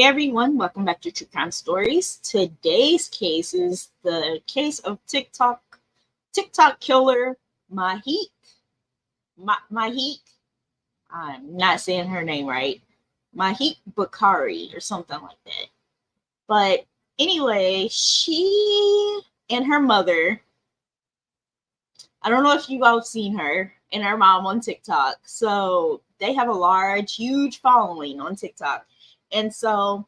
everyone, welcome back to True Crime Stories. Today's case is the case of TikTok killer Mahek. Mahek. I'm not saying her name right. Mahek Bukhari or something like that. But anyway, she and her mother, I don't know if you all have seen her and her mom on TikTok. So they have a huge following on TikTok. And so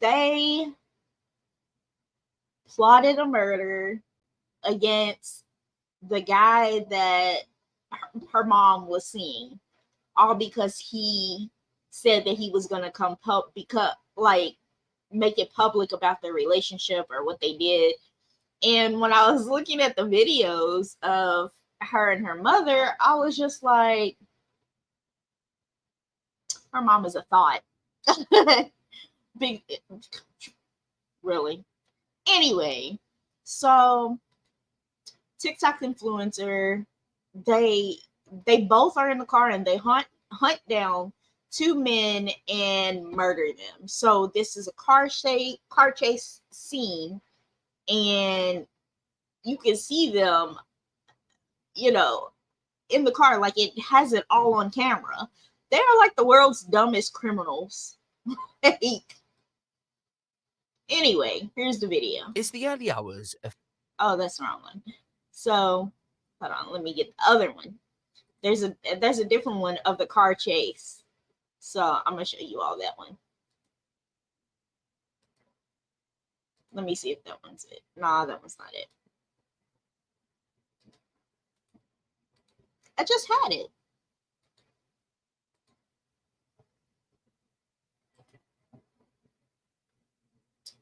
they plotted a murder against the guy that her mom was seeing, all because he said that he was going to come make it public about their relationship or what they did. And when I was looking at the videos of her and her mother, I was just like, her mom is a thought. Big, really. Anyway, so TikTok influencer, they both are in the car and they hunt down two men and murder them. So this is a car chase scene, and you can see them, in the car, like it has it all on camera. They are like the world's dumbest criminals. Anyway, here's the video. It's the early hours of... Oh, that's the wrong one. So, hold on, let me get the other one. There's a different one of the car chase. So, I'm going to show you all that one. Let me see if that one's it. Nah, that one's not it. I just had it.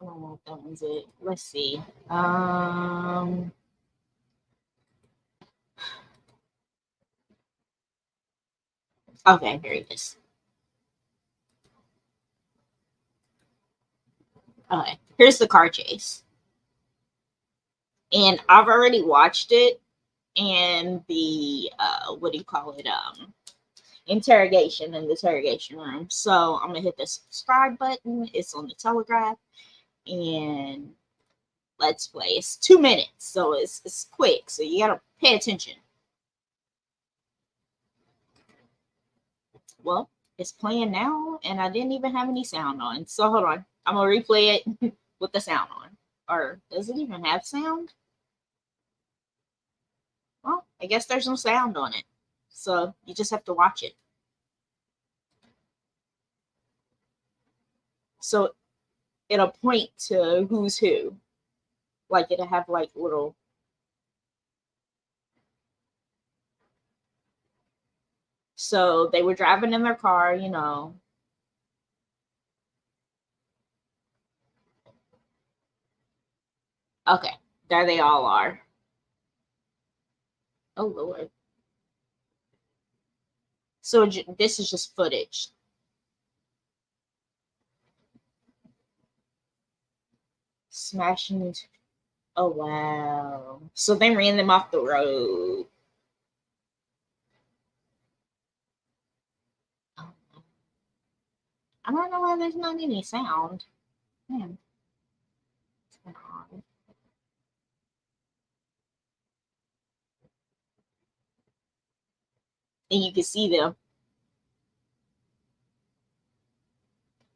I don't know if that one's it. Let's see. Okay, here it is. Okay, here's the car chase. And I've already watched it and the interrogation in the interrogation room. So I'm gonna hit the subscribe button. It's on the Telegraph. And let's play. It's 2 minutes, so it's quick, so you gotta pay attention. Well, it's playing now, and I didn't even have any sound on. So hold on, I'm gonna replay it with the sound on. Or does it even have sound? Well, I guess there's no sound on it, so you just have to watch it. So it'll point to who's who. Like it'll have like little. So they were driving in their car, Okay, there they all are. Oh, Lord. So this is just footage. Smashing into... Oh, wow. So they ran them off the road. I don't know why there's not any sound. Man. What's going on? And you can see them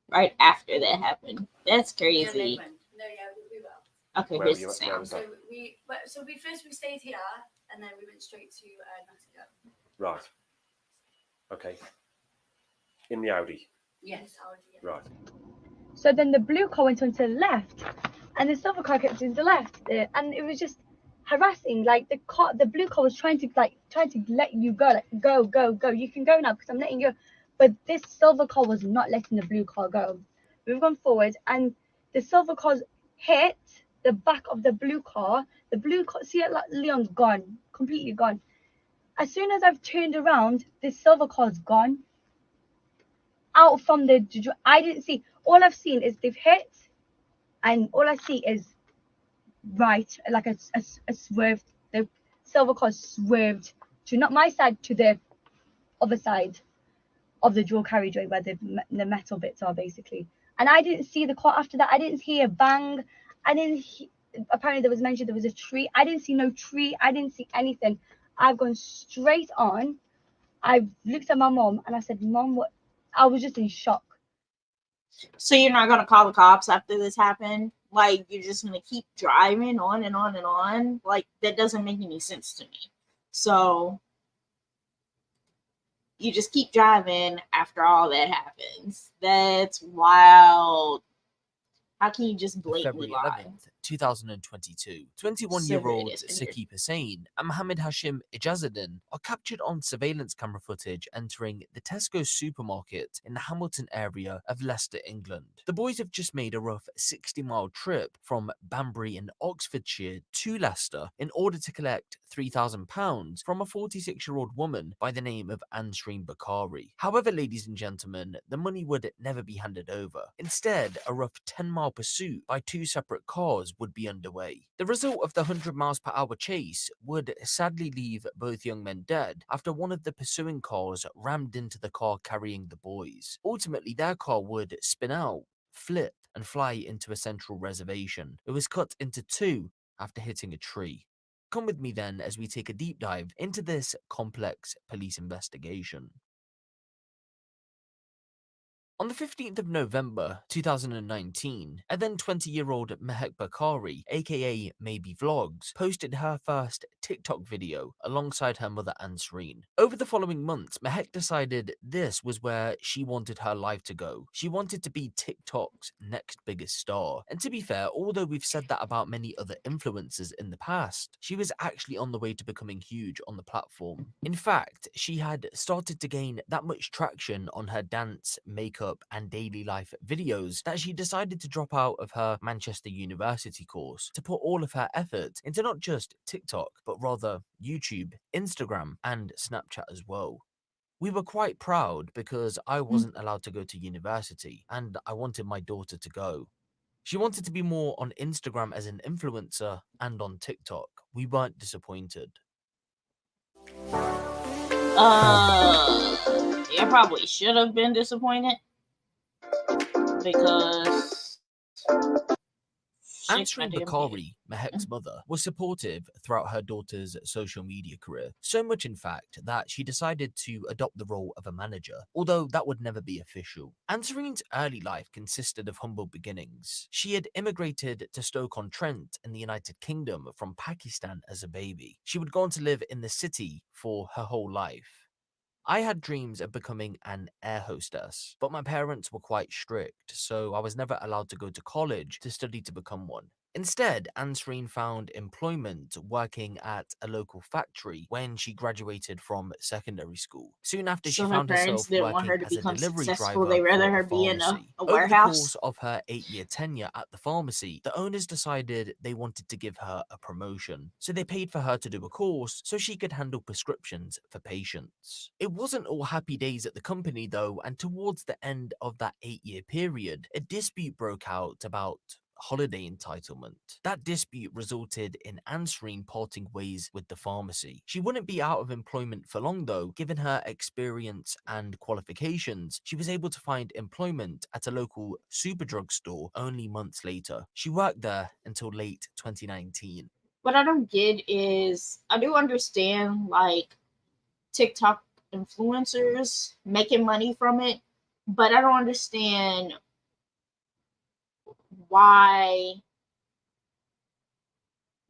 right after that happened. That's crazy. We will. Okay, here's the sound. So we stayed here, and then we went straight to Nottingham. Right. Okay. In the Audi. Yes, Audi. Yeah. Right. So then the blue car went on to the left, and the silver car kept to the left, and it was just harassing. Like the blue car was trying to let you go, like go, you can go now because I'm letting you go. But this silver car was not letting the blue car go. We've gone forward, and the silver car hit the back of the blue car. The blue car, see it, like Leon's gone, completely gone. As soon as I've turned around, this silver car's gone. Out from the, I didn't see. All I've seen is they've hit, and all I see is right, like a swerve. The silver car swerved to not my side, to the other side of the dual carriageway where the metal bits are, basically. And I didn't see the car after that. I didn't hear a bang. I didn't. Apparently, there was mentioned there was a tree. I didn't see no tree. I didn't see anything. I've gone straight on. I looked at my mom and I said, "Mom, what?" I was just in shock. So you're not gonna call the cops after this happened? Like you're just gonna keep driving on and on and on? Like that doesn't make any sense to me. So you just keep driving after all that happens. That's wild. How can you just blatantly February lie? 11th, 2022, So 21-year-olds it is weird. Saqib Hussain and Mohammed Hashim Ijazuddin are captured on surveillance camera footage entering the Tesco supermarket in the Hamilton area of Leicester, England. The boys have just made a rough 60-mile trip from Banbury in Oxfordshire to Leicester in order to collect £3,000 from a 46-year-old woman by the name of Mahek Bukhari. However, ladies and gentlemen, the money would never be handed over. Instead, a rough 10-mile pursuit by two separate cars would be underway. The result of the 100 miles per hour chase would sadly leave both young men dead after one of the pursuing cars rammed into the car carrying the boys. Ultimately, their car would spin out, flip, and fly into a central reservation. It was cut into two after hitting a tree. Come with me then as we take a deep dive into this complex police investigation. On the 15th of November 2019, a then 20-year-old Mahek Bukhari, aka Maybe Vlogs, posted her first TikTok video alongside her mother Ansreen. Over the following months, Mahek decided this was where she wanted her life to go. She wanted to be TikTok's next biggest star. And to be fair, although we've said that about many other influencers in the past, she was actually on the way to becoming huge on the platform. In fact, she had started to gain that much traction on her dance, makeup, and daily life videos that she decided to drop out of her Manchester University course to put all of her effort into not just TikTok, but rather YouTube, Instagram, and Snapchat as well. We were quite proud because I wasn't allowed to go to university and I wanted my daughter to go. She wanted to be more on Instagram as an influencer and on TikTok. We weren't disappointed. I probably should have been disappointed because Ansreen Bukhari, Mahek's mother, was supportive throughout her daughter's social media career, so much in fact that she decided to adopt the role of a manager, although that would never be official. Ansreen's early life consisted of humble beginnings. She had immigrated to Stoke-on-Trent in the United Kingdom from Pakistan as a baby. She would go on to live in the city for her whole life. I had dreams of becoming an air hostess, but my parents were quite strict, so I was never allowed to go to college to study to become one. Instead, Ansreen found employment working at a local factory when she graduated from secondary school. Soon after, she so her found parents herself didn't want her working to as a become delivery successful. driver They rather for her a be in pharmacy. a Over the warehouse. course of her 8-year tenure at the pharmacy, the owners decided they wanted to give her a promotion. So they paid for her to do a course so she could handle prescriptions for patients. It wasn't all happy days at the company though, and towards the end of that 8-year period, a dispute broke out about holiday entitlement. That dispute resulted in Ansreen parting ways with the pharmacy. She wouldn't be out of employment for long though. Given her experience and qualifications, she was able to find employment at a local Superdrug store only months later. She worked there until late 2019. What I don't get is I do understand like TikTok influencers making money from it, but I don't understand why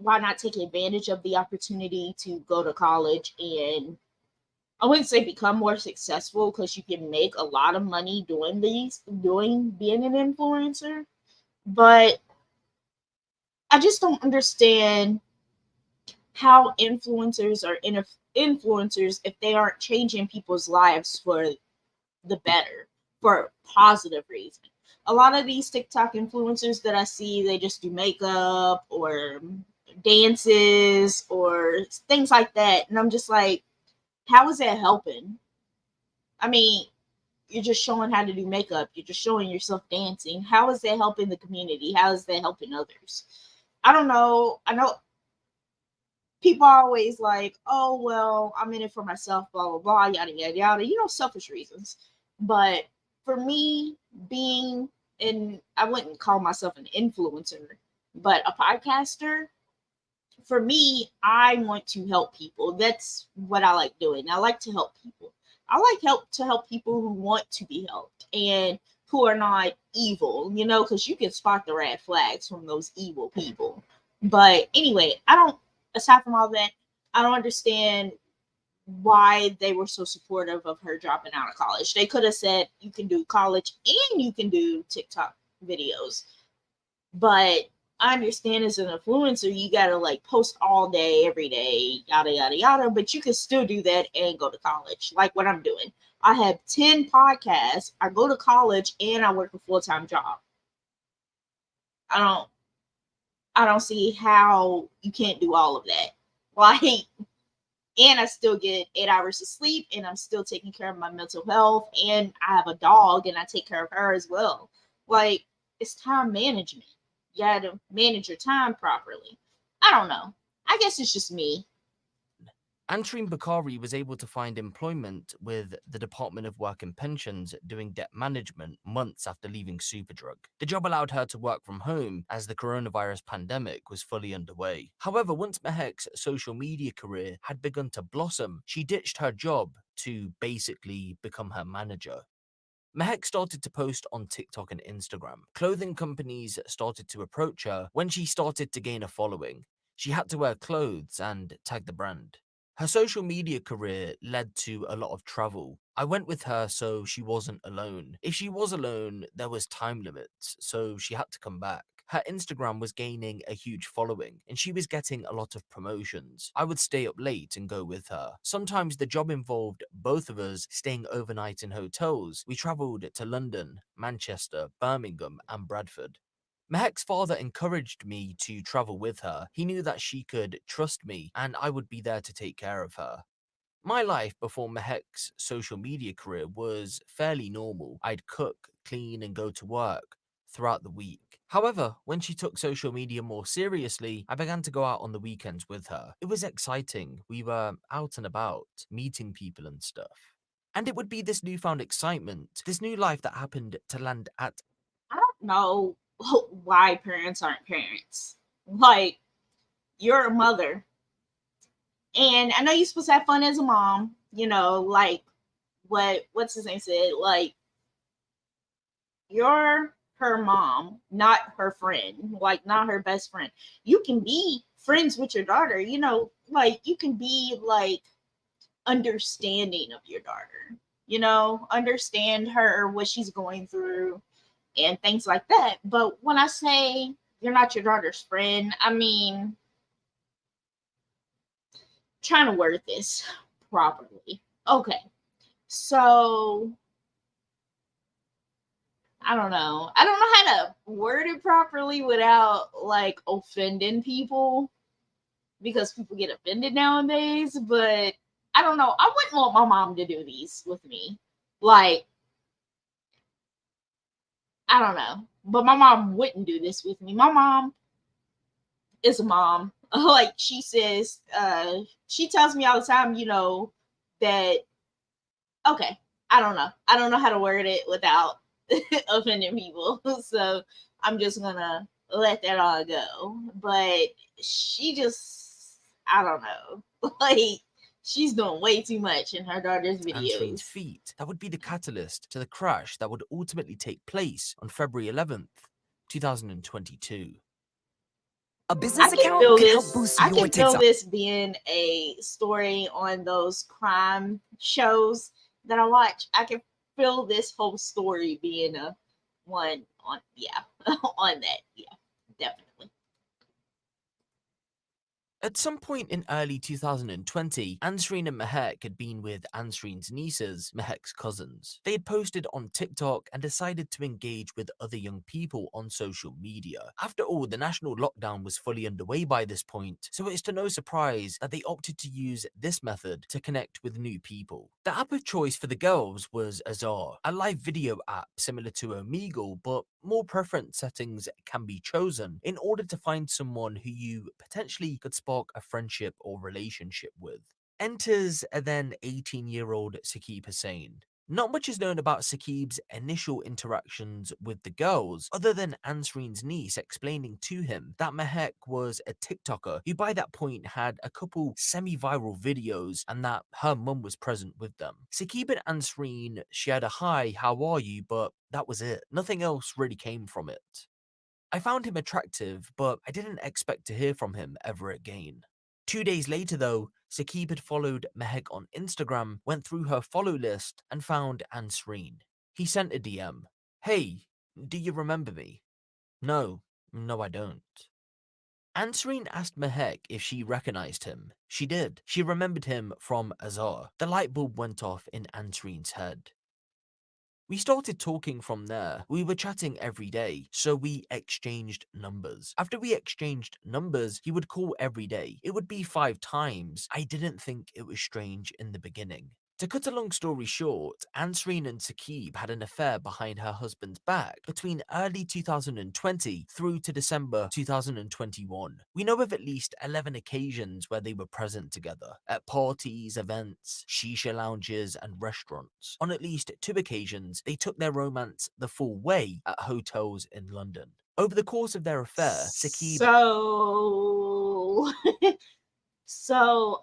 not take advantage of the opportunity to go to college and I wouldn't say become more successful because you can make a lot of money doing being an influencer, but I just don't understand how influencers are influencers if they aren't changing people's lives for the better, for positive reasons. A lot of these TikTok influencers that I see, they just do makeup or dances or things like that. And I'm just like, how is that helping? I mean, you're just showing how to do makeup. You're just showing yourself dancing. How is that helping the community? How is that helping others? I don't know. I know people are always like, oh, well, I'm in it for myself, blah, blah, blah, yada, yada, yada, selfish reasons. But for me, being and I wouldn't call myself an influencer, but a podcaster. For me, I want to help people. That's what I like doing. I like to help people. I like help people who want to be helped and who are not evil, because you can spot the red flags from those evil people. But anyway, I don't, aside from all that, I don't understand why they were so supportive of her dropping out of college. They could have said you can do college and you can do TikTok videos. But I understand as an influencer, you gotta like post all day, every day, yada yada yada. But you can still do that and go to college, like what I'm doing. I have 10 podcasts. I go to college and I work a full-time job. I don't I don't see how you can't do all of that. Like, and I still get 8 hours of sleep, and I'm still taking care of my mental health, and I have a dog, and I take care of her as well. Like, it's time management. You got to manage your time properly. I don't know. I guess it's just me. Mahek Bukhari was able to find employment with the Department of Work and Pensions doing debt management months after leaving Superdrug. The job allowed her to work from home as the coronavirus pandemic was fully underway. However, once Mahek's social media career had begun to blossom, she ditched her job to basically become her manager. Mahek started to post on TikTok and Instagram. Clothing companies started to approach her when she started to gain a following. She had to wear clothes and tag the brand. Her social media career led to a lot of travel. I went with her so she wasn't alone. If she was alone, there was time limits, so she had to come back. Her Instagram was gaining a huge following, and she was getting a lot of promotions. I would stay up late and go with her. Sometimes the job involved both of us staying overnight in hotels. We travelled to London, Manchester, Birmingham, and Bradford. Mahek's father encouraged me to travel with her. He knew that she could trust me and I would be there to take care of her. My life before Mahek's social media career was fairly normal. I'd cook, clean, and go to work throughout the week. However, when she took social media more seriously, I began to go out on the weekends with her. It was exciting. We were out and about, meeting people and stuff. And it would be this newfound excitement, this new life that happened to land at I don't know why parents aren't parents. Like, you're a mother. And I know you're supposed to have fun as a mom, like what's his name said, like you're her mom, not her friend, like not her best friend. You can be friends with your daughter, like you can be like understanding of your daughter, understand her, what she's going through and things like that. But when I say you're not your daughter's friend, I mean, trying to word this properly. Okay. So I don't know. I don't know how to word it properly without like offending people, because people get offended nowadays, but I don't know. I wouldn't want my mom to do these with me. Like, I don't know. But my mom wouldn't do this with me. My mom is a mom. Like she says, she tells me all the time, that okay, I don't know. I don't know how to word it without offending people. So I'm just gonna let that all go. But she just, I don't know. Like, she's doing way too much in her daughter's Answerin's videos. feet. That would be the catalyst to the crash that would ultimately take place on February 11th, 2022. A I business can account feel can help this. boost I your can feel TikTok. this being a story on those crime shows that I watch. I can feel this whole story being a one on, yeah, on that. Yeah, definitely. At some point in early 2020, Ansreen and Mahek had been with Ansreen's nieces, Mahek's cousins. They had posted on TikTok and decided to engage with other young people on social media. After all, the national lockdown was fully underway by this point, so it's to no surprise that they opted to use this method to connect with new people. The app of choice for the girls was Azar, a live video app similar to Omegle, but more preference settings can be chosen in order to find someone who you potentially could spark a friendship or relationship with. Enters a then 18-year-old Saqib Hussain. Not much is known about Saqib's initial interactions with the girls, other than Ansreen's niece explaining to him that Mahek was a TikToker who by that point had a couple semi-viral videos and that her mum was present with them. Saqib and Ansreen shared a "hi, how are you?" but that was it. Nothing else really came from it. I found him attractive, but I didn't expect to hear from him ever again. 2 days later though, Saqib had followed Mahek on Instagram, went through her follow list, and found Ansreen. He sent a DM. "Hey, do you remember me?" No, I don't." Ansreen asked Mahek if she recognized him. She did. She remembered him from Azar. The light bulb went off in Ansreen's head. We started talking from there. We were chatting every day, so we exchanged numbers. After we exchanged numbers, he would call every day. It would be 5 times. I didn't think it was strange in the beginning. To cut a long story short, Ansreen and Saqib had an affair behind her husband's back between early 2020 through to December 2021. We know of at least 11 occasions where they were present together, at parties, events, shisha lounges, and restaurants. On at least 2 occasions, they took their romance the full way at hotels in London. Over the course of their affair, Saqib...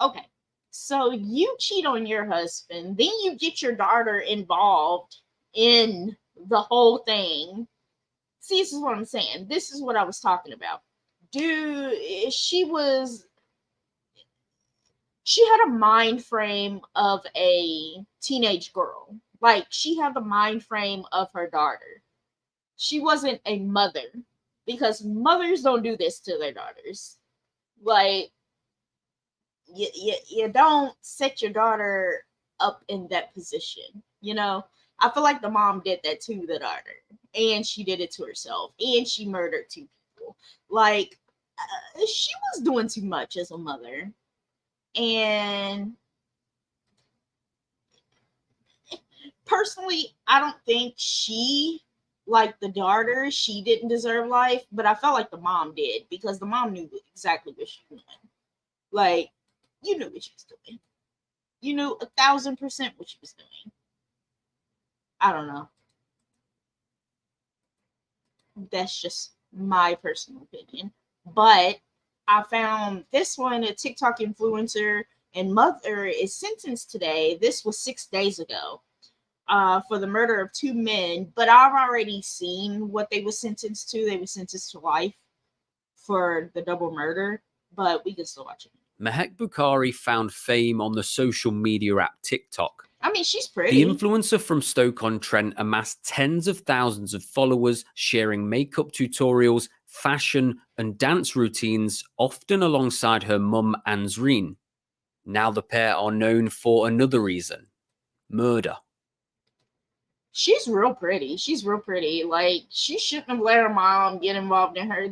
Okay. So you cheat on your husband, then you get your daughter involved in the whole thing. See, this is what I'm saying. This is what I was talking about. Dude, she had a mind frame of a teenage girl. Like, she had the mind frame of her daughter. She wasn't a mother, because mothers don't do this to their daughters. Like, you don't set your daughter up in that position, you know? I feel like the mom did that to the daughter, and she did it to herself, and she murdered 2 people. Like, she was doing too much as a mother. And personally, I don't think she, like the daughter, she didn't deserve life, but I felt like the mom did, because the mom knew exactly what she was doing. Like, you knew what she was doing. You knew 1,000% what she was doing. I don't know. That's just my personal opinion. But I found this one, a TikTok influencer and mother, is sentenced today. This was 6 days ago, for the murder of 2 men. But I've already seen what they were sentenced to. They were sentenced to life for the double murder. But we can still watch it. Mahek Bukhari found fame on the social media app TikTok. I mean, she's pretty. The influencer from Stoke-on-Trent amassed tens of thousands of followers, sharing makeup tutorials, fashion, and dance routines, often alongside her mum, Ansreen. Now the pair are known for another reason: murder. She's real pretty. She's real pretty. Like, she shouldn't have let her mom get involved in her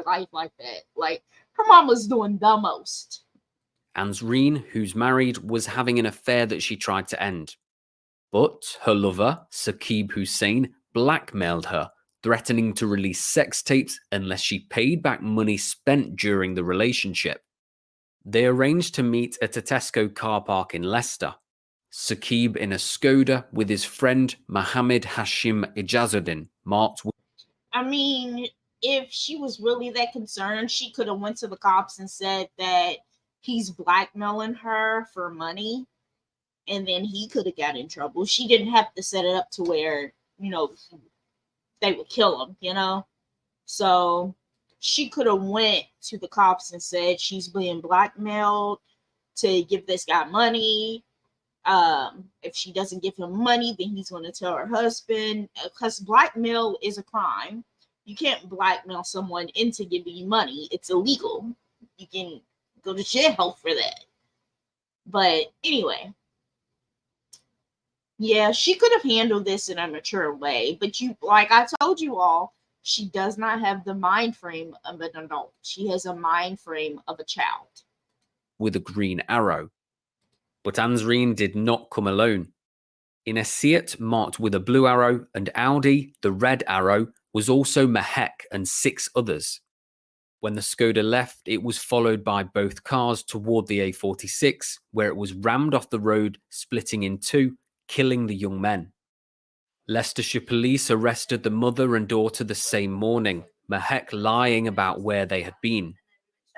life like that. Like, her mom was doing the most. Ansreen, who's married, was having an affair that she tried to end. But her lover, Saqib Hussein, blackmailed her, threatening to release sex tapes unless she paid back money spent during the relationship. They arranged to meet at a Tesco car park in Leicester. Saqib in a Skoda with his friend Mohammed Hashim Ijazuddin, marked with... I mean, if she was really that concerned, she could have went to the cops and said that he's blackmailing her for money, and then he could have got in trouble. She didn't have to set it up to where, they would kill him, So she could have went to the cops and said she's being blackmailed to give this guy money. If she doesn't give him money, then he's going to tell her husband, because blackmail is a crime. You can't blackmail someone into giving you money. It's illegal. You can go to jail for that. But anyway, yeah, she could have handled this in a mature way. But like I told you all, she does not have the mind frame of an adult. She has a mind frame of a child. with a green arrow. But Ansreen did not come alone. In a Seat marked with a blue arrow and Audi, the red arrow, was also Mahek and 6 others. When the Skoda left, it was followed by both cars toward the A46, where it was rammed off the road, splitting in two, killing the young men. Leicestershire police arrested the mother and daughter the same morning, Mahek lying about where they had been.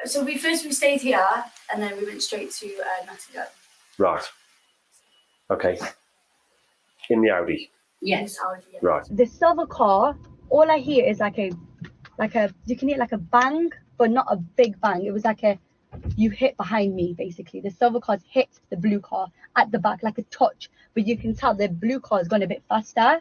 So we stayed here, and then we went straight to Nottingham. Right. Okay. In the Audi. Yes, Audi. Yeah. Right. The silver car, all I hear is like a you can hear like a bang, but not a big bang. It was like you hit behind me, basically. The silver car hit the blue car at the back, like a touch, but you can tell the blue car has gone a bit faster.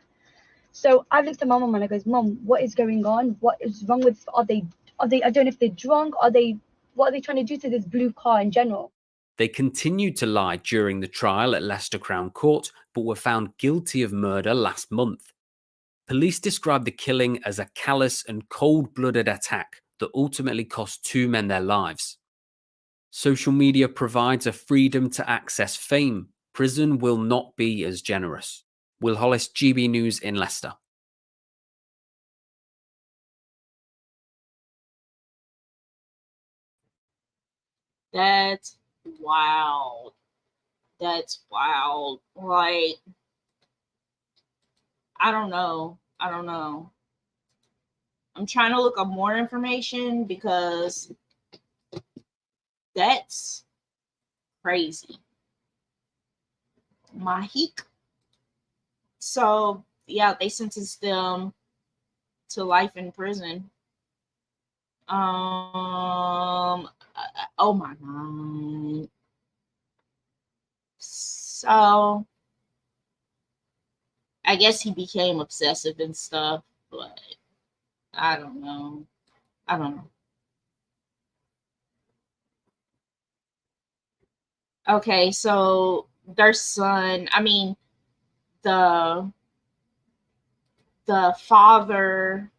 So I looked at my mum and I goes, Mum, what is going on? What is wrong with, are they, I don't know if they're drunk, what are they trying to do to this blue car in general? They continued to lie during the trial at Leicester Crown Court, but were found guilty of murder last month. Police described the killing as a callous and cold-blooded attack that ultimately cost two men their lives. Social media provides a freedom to access fame. Prison will not be as generous. Will Hollis, GB News in Leicester. That's wild. That's wild. Like, I don't know. I'm trying to look up more information because that's crazy. Mahek. So yeah, they sentenced them to life in prison. Oh my god. So I guess he became obsessive and stuff, but I don't know. Okay, so their son, I mean, the father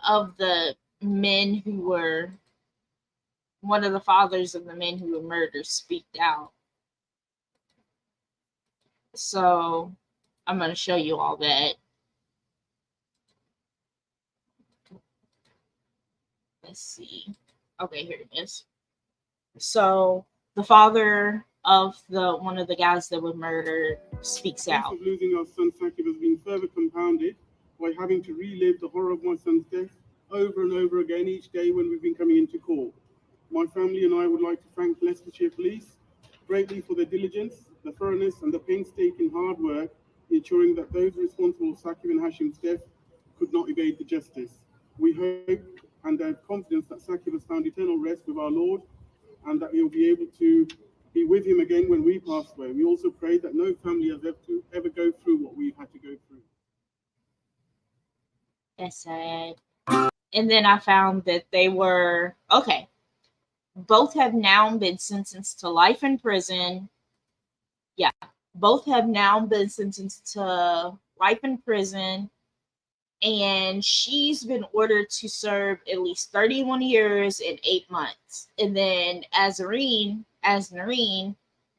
of the men who were one of the fathers of the men who were murdered speaked out. So I'm going to show you all that. Let's see. Okay, here it is. So the father of one of the guys that were murdered speaks out. The case of losing our son Sakib has been further compounded by having to relive the horror of my son's death over and over again each day when we've been coming into court. My family and I would like to thank Leicestershire Police greatly for their diligence, the thoroughness and the painstaking hard work ensuring that those responsible for Sakib and Hashim's death could not evade the justice. We hope and have confidence that Sakib has found eternal rest with our Lord and that he'll be able to be with him again when we pass away. We also pray that no family has ever go through what we've had to go through. That's sad. And then I found that they were okay. Both have now been sentenced to life in prison. Yeah, both have now been sentenced to life in prison. And she's been ordered to serve at least 31 years and 8 months. And then Nazarene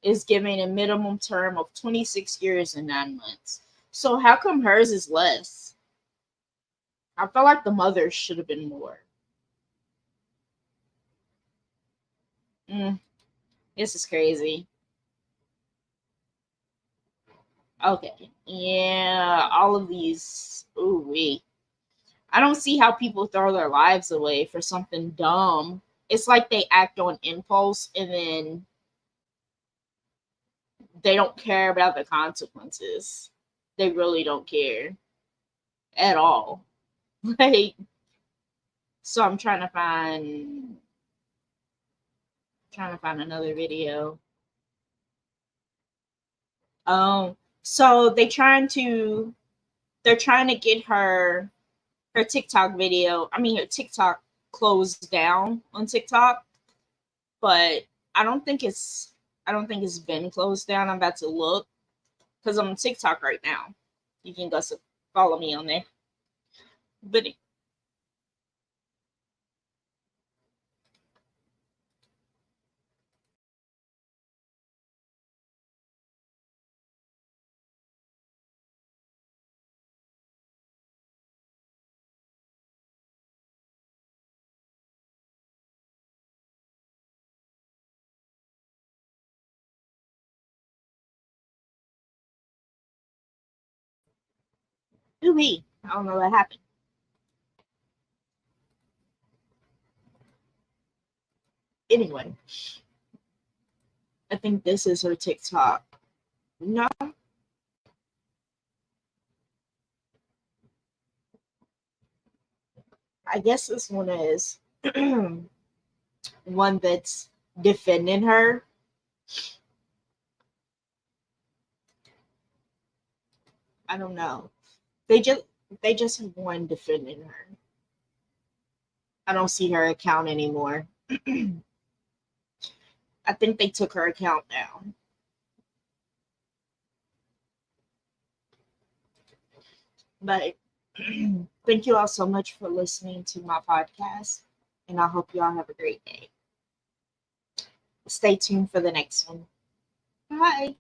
is given a minimum term of 26 years and 9 months. So how come hers is less? I feel like the mother should have been more. This is crazy. Okay. Yeah, all of these. Ooh, wait. I don't see how people throw their lives away for something dumb. It's like they act on impulse and then they don't care about the consequences. They really don't care at all. Like, so I'm trying to find another video. So they're trying to get her TikTok video. I mean, her TikTok closed down on TikTok, but I don't think it's been closed down. I'm about to look because I'm on TikTok right now. You can go follow me on there. But Who me? I don't know what happened. Anyway, I think this is her TikTok. No. I guess this one is one that's defending her. I don't know. They just have one defending her. I don't see her account anymore. I think they took her account down. But thank you all so much for listening to my podcast, and I hope you all have a great day. Stay tuned for the next one. Bye.